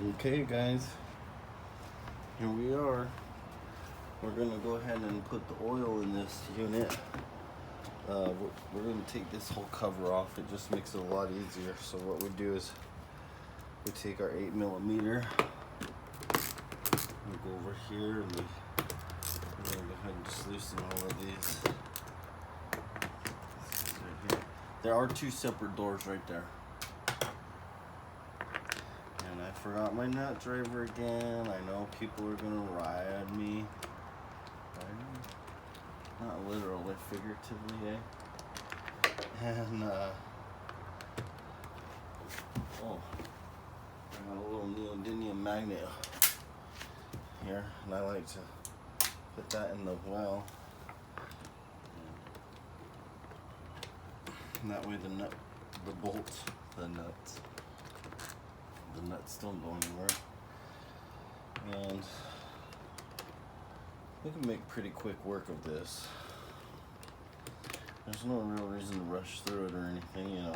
Okay guys, here we are. We're gonna go ahead and put the oil in this unit. We're gonna take this whole cover off. It just makes it a lot easier. So what we do is we take our 8mm, we go over here and we're gonna go ahead and just loosen all of these. Right here. There are two separate doors right there. And I forgot my nut driver again. I know people are gonna ride me. Not literally, figuratively, eh? And oh, I got a little neodymium magnet here, and I like to put that in the well. And that way the nuts don't go anywhere. And we can make pretty quick work of this. There's no real reason to rush through it or anything, you know.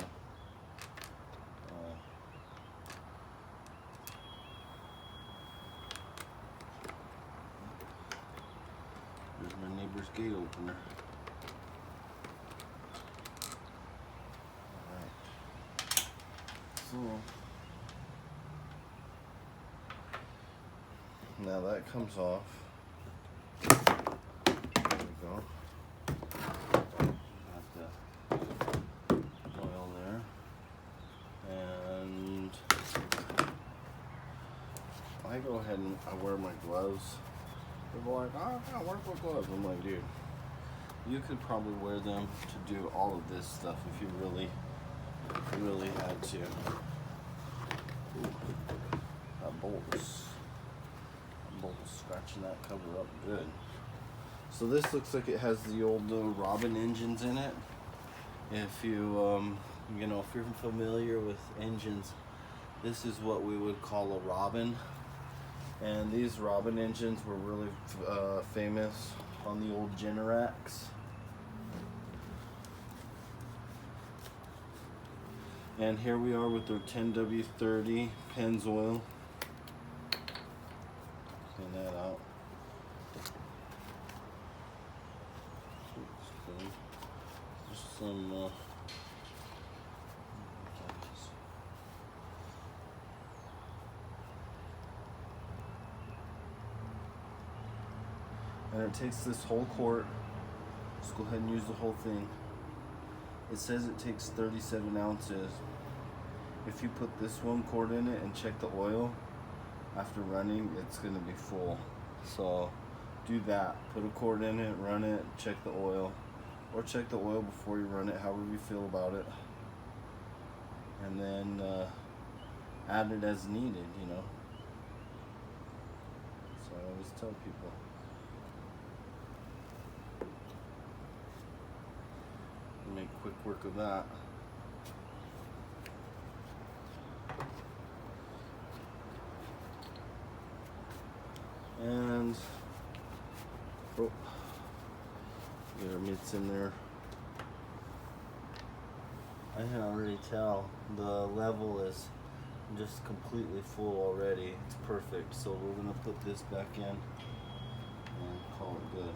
There's my neighbor's gate opener. Alright. So now that comes off. There we go. Got the oil there. And I go ahead and I wear my gloves. People are like, oh, I can't work with gloves. I'm like, dude, you could probably wear them to do all of this stuff if you really had to. Ooh, that bolt is scratching that cover up good. So this looks like it has the old Robin engines in it. If you you know, if you're familiar with engines, this is what we would call a Robin. And these Robin engines were really famous on the old Generacs. And here we are with our 10W30 Pennzoil. Clean that out. Just some and it takes this whole quart. Let's go ahead and use the whole thing. It says it takes 37 ounces. If you put this one quart in it and check the oil, after running, it's gonna be full. So do that. Put a quart in it, run it, check the oil. Or check the oil before you run it, however you feel about it. And then add it as needed, you know. So I always tell people. Make quick work of that. And oh, get our mitts in there. I can already tell the level is just completely full already. It's perfect. So we're gonna put this back in and call it good.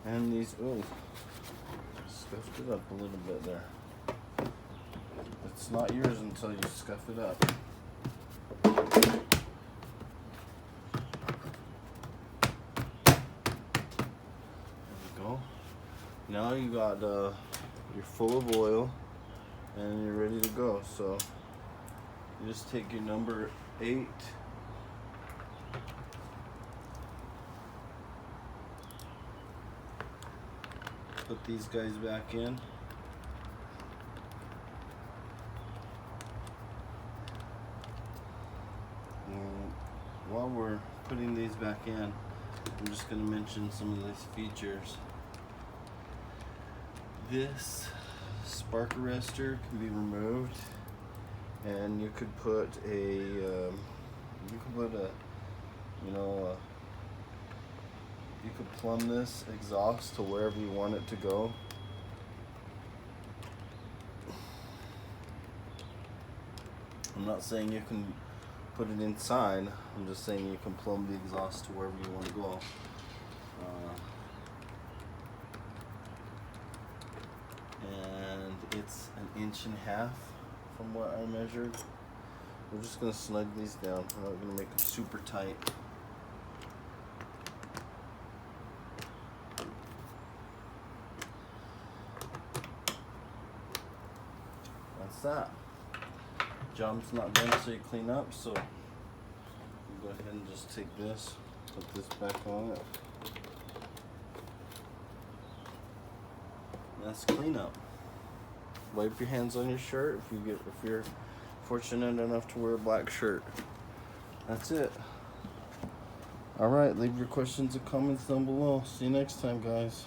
And these, oh, scuffed it up a little bit there. It's not yours until you scuff it up. There we go. Now you got, you're full of oil and you're ready to go. So you just take your number 8. Put these guys back in. And while we're putting these back in, I'm just going to mention some of these features. This spark arrestor can be removed, and you could put a You can put a, you know, you could plumb this exhaust to wherever you want it to go. I'm not saying you can put it inside. I'm just saying you can plumb the exhaust to wherever you want to go. And it's 1.5 inches from what I measured. We're just gonna snug these down. We're not gonna make them super tight. That's that. Job's not done till you clean up, so go ahead and just take this, put this back on it. That's cleanup. Wipe your hands on your shirt if you're fortunate enough to wear a black shirt. That's it. All right, leave your questions and comments down below. See you next time, guys.